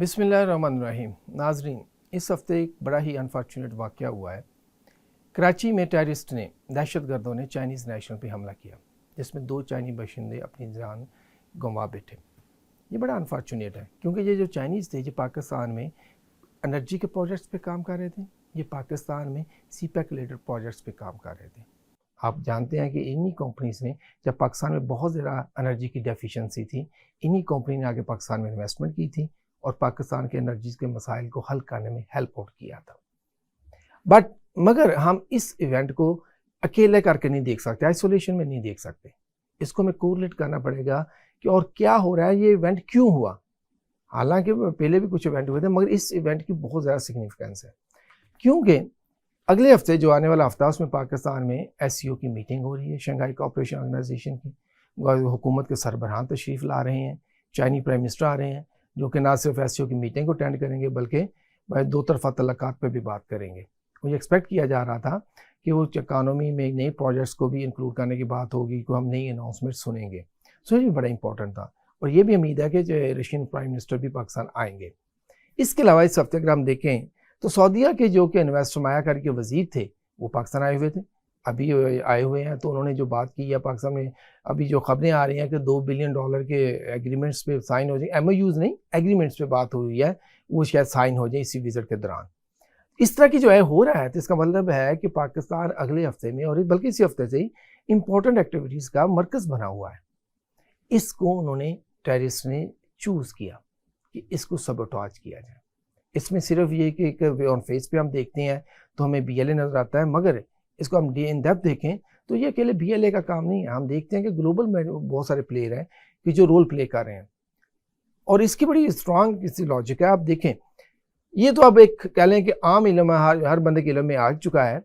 बिस्मिल्लाहिर्रहमानिर्रहीम। नाजरीन, इस हफ्ते एक बड़ा ही अनफॉर्चुनेट वाक़या हुआ है। कराची में टेररिस्ट ने, दहशतगर्दों ने चाइनीज़ नेशनल पे हमला किया, जिसमें 2 चाइनी बाशिंदे अपनी जान गंवा बैठे। ये बड़ा अनफॉर्चुनेट है क्योंकि ये जो चाइनीज़ थे, जो पाकिस्तान में एनर्जी के प्रोजेक्ट्स पे काम कर रहे थे, ये पाकिस्तान में सीपैक रिलेटेड प्रोजेक्ट्स पे काम कर रहे थे। आप जानते हैं कि इन्हीं कंपनीज़ ने, जब पाकिस्तान में बहुत ज़्यादा एनर्जी की डेफिशिएंसी थी, इन्हीं कंपनी ने आगे पाकिस्तान में इन्वेस्टमेंट की थी और पाकिस्तान के एनर्जी के मसाइल को हल करने में हेल्प आउट किया था। मगर हम इस इवेंट को अकेले करके नहीं देख सकते, आइसोलेशन में नहीं देख सकते। इसको हमें कोरिलेट करना पड़ेगा कि और क्या हो रहा है, ये इवेंट क्यों हुआ। हालांकि पहले भी कुछ इवेंट हुए थे, मगर इस इवेंट की बहुत ज़्यादा सिग्निफिकेंस है क्योंकि अगले हफ्ते, जो आने वाला हफ्ता, उसमें पाकिस्तान में SCO की मीटिंग हो रही है, शंघाई कोऑपरेशन ऑर्गेनाइजेशन की। हुकूमत के सरबराहान तशरीफ़ ला रहे हैं, चाइनी प्राइम मिनिस्टर आ रहे हैं, जो कि ना सिर्फ SCO की मीटिंग को अटेंड करेंगे बल्कि दो तरफा तल्लुकात पर भी बात करेंगे। मुझे एक्सपेक्ट किया जा रहा था कि वो इकानमी में नए प्रोजेक्ट्स को भी इंक्लूड करने की बात होगी, को हम नई अनाउंसमेंट सुनेंगे। सो ये भी बड़ा इंपॉर्टेंट था और ये भी उम्मीद है कि जो रशियन प्राइम मिनिस्टर भी पाकिस्तान आएंगे। इसके अलावा इस हफ्ते अगर हम देखें तो सऊदीया के जो कि इन्वेस्ट सरमायाकारी के वजीर थे, वो पाकिस्तान आए हुए थे, अभी आए हुए हैं। तो उन्होंने जो बात की है पाकिस्तान में, अभी जो खबरें आ रही हैं कि $2 बिलियन के एग्रीमेंट्स पे साइन हो जाए, MOUs नहीं, एग्रीमेंट्स पे बात हुई है, वो शायद साइन हो जाए इसी विजिट के दौरान। इस तरह की जो है हो रहा है, तो इसका मतलब है कि पाकिस्तान अगले हफ्ते में, और बल्कि इसी हफ्ते से ही, इंपॉर्टेंट एक्टिविटीज़ का मरकज़ बना हुआ है। इसको उन्होंने, टेररिस्ट ने चूज़ किया कि इसको सबोटाज किया जाए। इसमें सिर्फ ये कि ऑन फेस पे हम देखते हैं तो हमें BLA नज़र आता है, मगर इसको हम इन डेप्थ देखें तो ये अकेले BLA का काम नहीं है। हम देखते हैं कि ग्लोबल में बहुत सारे प्लेयर हैं कि जो रोल प्ले कर रहे हैं और इसकी बड़ी स्ट्रांग किसी लॉजिक है। आप देखें, ये तो अब एक कह लें कि आम इल्म, हर बंदे के इल्म में आ चुका है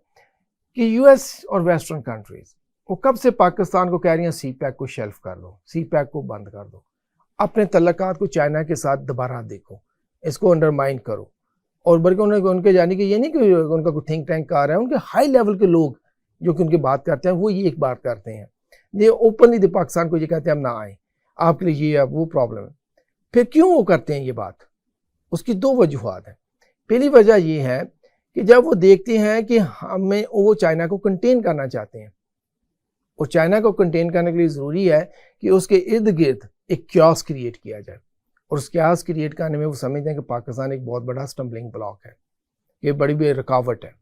कि US और वेस्टर्न कंट्रीज वो कब से पाकिस्तान को कह रही हैं सीपैक को शेल्फ कर दो, सीपैक को बंद कर दो, अपने तल्लुकात को चाइना के साथ दोबारा देखो, इसको अंडरमाइन करो। और बल्कि उनके यानी कि ये नहीं कि उनका कोई थिंक टैंक आ रहा है, उनके हाई लेवल के लोग जो कि उनकी बात करते हैं, वो ये एक बात करते हैं, ये ओपनली दे पाकिस्तान को ये कहते हैं हम ना आए, आपके लिए ये अब वो प्रॉब्लम है। फिर क्यों वो करते हैं ये बात? उसकी 2 वजूहात हैं। पहली वजह ये है कि जब वो देखते हैं कि हमें, वो चाइना को कंटेन करना चाहते हैं, और चाइना को कंटेन करने के लिए ज़रूरी है कि उसके इर्द गिर्द एक क्यास क्रिएट किया जाए, और उस क्यास क्रिएट करने में वो समझते हैं कि पाकिस्तान एक बहुत बड़ा स्टम्बलिंग ब्लॉक है, ये बड़ी रुकावट है,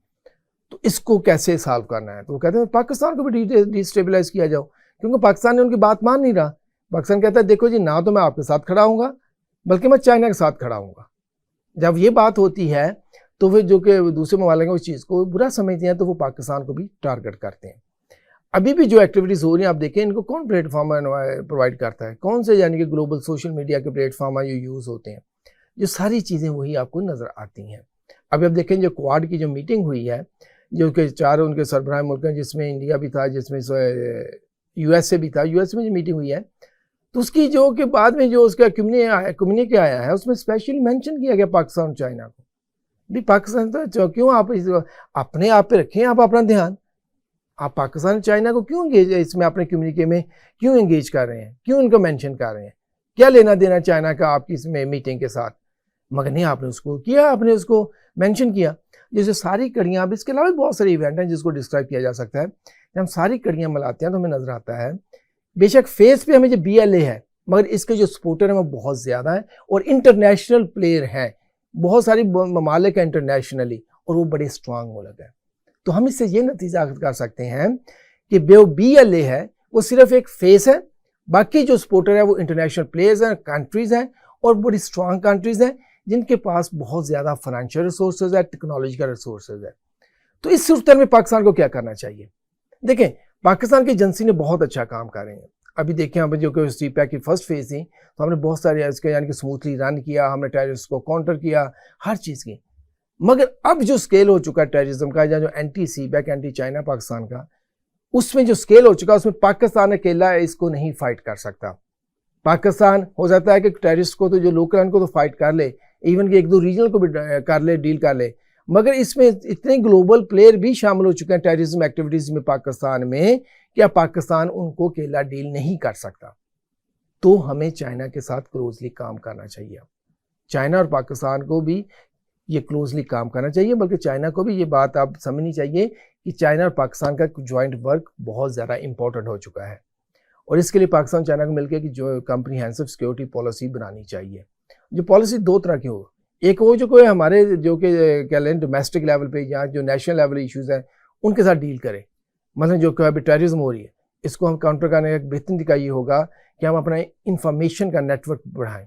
तो इसको कैसे सॉल्व करना है। तो वो कहते हैं पाकिस्तान को भी डिस्टेबलाइज किया जाओ, क्योंकि पाकिस्तान ने उनकी बात मान नहीं रहा। पाकिस्तान कहता है देखो जी, ना तो मैं आपके साथ खड़ा हूँगा बल्कि मैं चाइना के साथ खड़ा हूँगा। जब ये बात होती है तो फिर जो कि दूसरे ममालिक उस चीज़ को बुरा समझते हैं, तो वो पाकिस्तान को भी टारगेट करते हैं। अभी भी जो एक्टिविटीज़ हो रही हैं, आप देखें, इनको कौन प्लेटफॉर्म प्रोवाइड करता है, कौन से यानी कि ग्लोबल सोशल मीडिया के प्लेटफॉर्म जो यूज़ होते हैं, जो सारी चीज़ें वही आपको नज़र आती हैं। अभी आप देखें, जो क्वाड की जो मीटिंग हुई है, जो कि 4 उनके सरबराह मुल्क हैं, जिसमें इंडिया भी था, जिसमें USA भी था, US में जो मीटिंग हुई है, तो उसकी जो कि बाद में जो उसका कम्युनिके आया है, उसमें स्पेशली मेंशन किया गया पाकिस्तान और चाइना को। भी पाकिस्तान तो क्यों आप अपने आप पे रखें, आप अपना ध्यान, आप पाकिस्तान चाइना को क्यों एंगेज, इसमें अपने कम्युनिके में क्यों एंगेज कर रहे हैं, क्यों इनको मेंशन कर रहे हैं, क्या लेना देना चाइना का आपकी इसमें मीटिंग के साथ? मगर नहीं, आपने उसको किया, आपने उसको मेंशन किया। जैसे सारी कड़ियाँ, अब इसके अलावा बहुत सारे इवेंट हैं जिसको डिस्क्राइब किया जा सकता है। जब हम सारी कड़ियाँ मिलाते हैं तो हमें नजर आता है, बेशक फेस पे हमें जो BLA है, मगर इसके जो सपोर्टर हैं वो बहुत ज़्यादा हैं और इंटरनेशनल प्लेयर हैं, बहुत सारी ममालिक हैं इंटरनेशनली, और वो बड़े स्ट्रांग मुल्क है। तो हम इससे ये नतीजा कर सकते हैं कि जो BLA है वो सिर्फ एक फेस है, बाकी जो सपोर्टर है वो इंटरनेशनल प्लेयर्स हैं, कंट्रीज़ हैं, और बड़ी स्ट्रांग कंट्रीज़ हैं जिनके पास बहुत ज़्यादा फाइनेंशियल रिसोर्सेज है, टेक्नोलॉजी का रिसोर्सेज है। तो इस सूरत में पाकिस्तान को क्या करना चाहिए? देखें, पाकिस्तान की एजेंसी ने बहुत अच्छा काम कर रहे हैं। अभी देखें, हम जो कि सीपैक की फर्स्ट फेज थी, तो हमने बहुत सारे इसके यानी कि स्मूथली रन किया, हमने टेररिस्ट को काउंटर किया, हर चीज़ की। मगर अब जो स्केल हो चुका है टेररिज्म का, या जो anti CPEC, anti China Pakistan का, उसमें जो स्केल हो चुका है, उसमें पाकिस्तान अकेला इसको नहीं फाइट कर सकता। पाकिस्तान हो जाता है कि टेररिस्ट को, तो जो लोकल उनको तो फाइट कर ले, इवन कि 1-2 रीजनल को भी कर ले, डील कर ले, मगर इसमें इतने ग्लोबल प्लेयर भी शामिल हो चुके हैं टेररिज्म एक्टिविटीज़ में पाकिस्तान में, कि अब पाकिस्तान उनको अकेला डील नहीं कर सकता। तो हमें चाइना के साथ क्लोजली काम करना चाहिए। चाइना और पाकिस्तान को भी ये क्लोजली काम करना चाहिए, बल्कि चाइना को भी ये बात आप समझनी चाहिए कि चाइना और पाकिस्तान का जॉइंट वर्क बहुत ज़्यादा इंपॉर्टेंट हो चुका है और इसके लिए पाकिस्तान चाइना को मिलकर कि जो कम्प्रीहेंसिव सिक्योरिटी पॉलिसी बनानी चाहिए। जो पॉलिसी दो तरह की हो, एक वो जो कोई हमारे जो कि क्या लें डोमेस्टिक लेवल पे या जो नेशनल लेवल इश्यूज़ हैं उनके साथ डील करें। मतलब जो अभी टेररिज्म हो रही है, इसको हम काउंटर करने का एक बेहतरीन तरीका ये होगा कि हम अपना इंफॉर्मेशन का नेटवर्क बढ़ाएं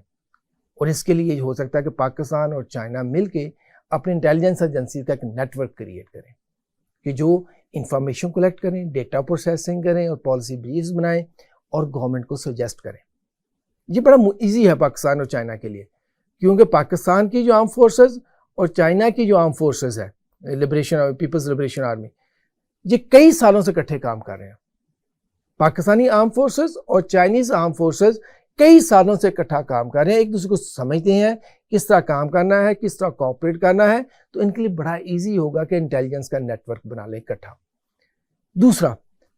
और इसके लिए ये हो सकता है कि पाकिस्तान और चाइना मिलके अपनी इंटेलिजेंस एजेंसी का एक नेटवर्क क्रिएट करें कि जो इंफॉर्मेशन कलेक्ट करें, डेटा प्रोसेसिंग करें और पॉलिसी ब्रीफ्स बनाएं और गवर्नमेंट को सजेस्ट करें। ये बड़ा ईजी है पाकिस्तान और चाइना के लिए, क्योंकि पाकिस्तान की जो आर्म फोर्सेस और चाइना की जो आर्म फोर्सेस है लिबरेशन पीपल्स लिबरेशन आर्मी, ये कई सालों से इकट्ठे काम कर रहे हैं। पाकिस्तानी आर्म फोर्सेस और चाइनीज आर्म फोर्सेस कई सालों से इकट्ठा काम कर रहे हैं, एक दूसरे को समझते हैं किस तरह काम करना है, किस तरह कोऑपरेट करना है, तो इनके लिए बड़ा इजी होगा कि इंटेलिजेंस का नेटवर्क बना लें इकट्ठा। दूसरा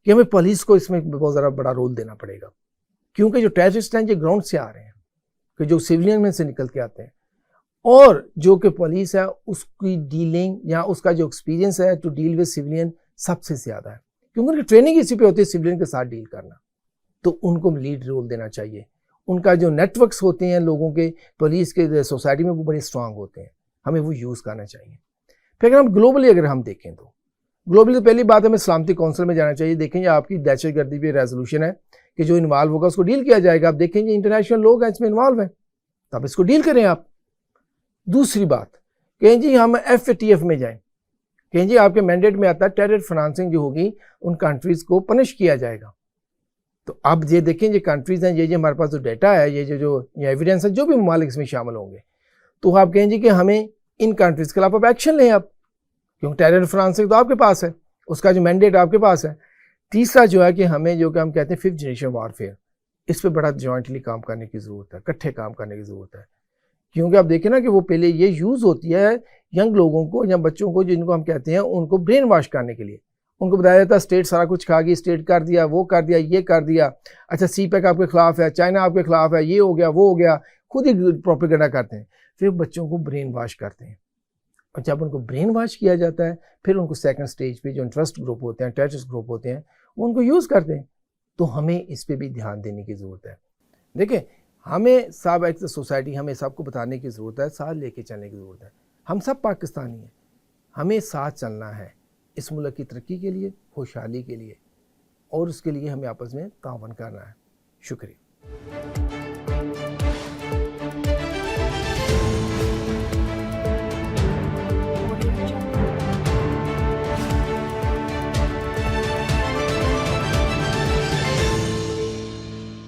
कि हमें पुलिस को इसमें बहुत ज़्यादा बड़ा रोल देना पड़ेगा, क्योंकि जो टेररिस्ट हैं ये ग्राउंड से आ रहे हैं, कि जो सिविलियन में से निकल के आते हैं, और जो कि पुलिस है उसकी डीलिंग या उसका जो एक्सपीरियंस है टू डील विद सिविलियन सबसे ज़्यादा है, क्योंकि उनकी ट्रेनिंग इसी पे होती है सिविलियन के साथ डील करना। तो उनको लीड रोल देना चाहिए। उनका जो नेटवर्क्स होते हैं लोगों के पुलिस के सोसाइटी में वो बड़े स्ट्रांग होते हैं, हमें वो यूज़ करना चाहिए। फिर अगर हम ग्लोबली अगर हम देखें तो ग्लोबली तो पहली बात हमें सलामती काउंसिल में जाना चाहिए। देखेंगे आपकी दहशतगर्दी पे रेजोल्यूशन है कि जो इन्वॉल्व होगा उसको डील किया जाएगा। आप देखेंगे इंटरनेशनल लोग हैं इसमें इन्वॉल्व हैं, तो आप इसको डील करें आप। दूसरी बात कहें जी हम FATF में जाएं, कहें जी आपके मैंडेट में आता है टेरर फाइनेंसिंग जो होगी उन कंट्रीज़ को पनिश किया जाएगा। तो अब ये देखें ये कंट्रीज़ हैं, ये हमारे पास जो डाटा है, ये एविडेंस है, जो भी ममालिक इसमें शामिल होंगे, तो आप कहें जी कि हमें इन कंट्रीज़ के खिलाफ आप एक्शन लें आप, क्योंकि टेरर फाइनेंसिंग तो आपके पास है, उसका जो मैंडेट आपके पास है। तीसरा जो है कि हमें जो कि हम कहते हैं 5th जनरेशन वारफेयर, इस पर बड़ा जॉइंटली काम करने की ज़रूरत है, इकट्ठे काम करने की ज़रूरत है। क्योंकि आप देखें ना कि वो पहले ये यूज़ होती है यंग लोगों को या बच्चों को, जिनको हम कहते हैं उनको ब्रेन वॉश करने के लिए। उनको बताया जाता है स्टेट सारा कुछ खा गई, स्टेट कर दिया, वो कर दिया, ये कर दिया, अच्छा CPEC आपके खिलाफ है, चाइना आपके खिलाफ है, ये हो गया वो हो गया, खुद ही प्रोपेगेंडा करते हैं, फिर बच्चों को ब्रेन वॉश करते हैं। और जब उनको ब्रेन वॉश किया जाता है फिर उनको सेकंड स्टेज पे जो इंटरेस्ट ग्रुप होते हैं, टेररिस्ट ग्रुप होते हैं, वो उनको यूज़ करते हैं। तो हमें इस पर भी ध्यान देने की ज़रूरत है। देखिए हमें सब एक सोसाइटी, हमें सबको बताने की ज़रूरत है, साथ लेके चलने की ज़रूरत है। हम सब पाकिस्तानी हैं, हमें साथ चलना है इस मुल्क की तरक्की के लिए, खुशहाली के लिए, और उसके लिए हमें आपस में तावन करना है। शुक्रिया।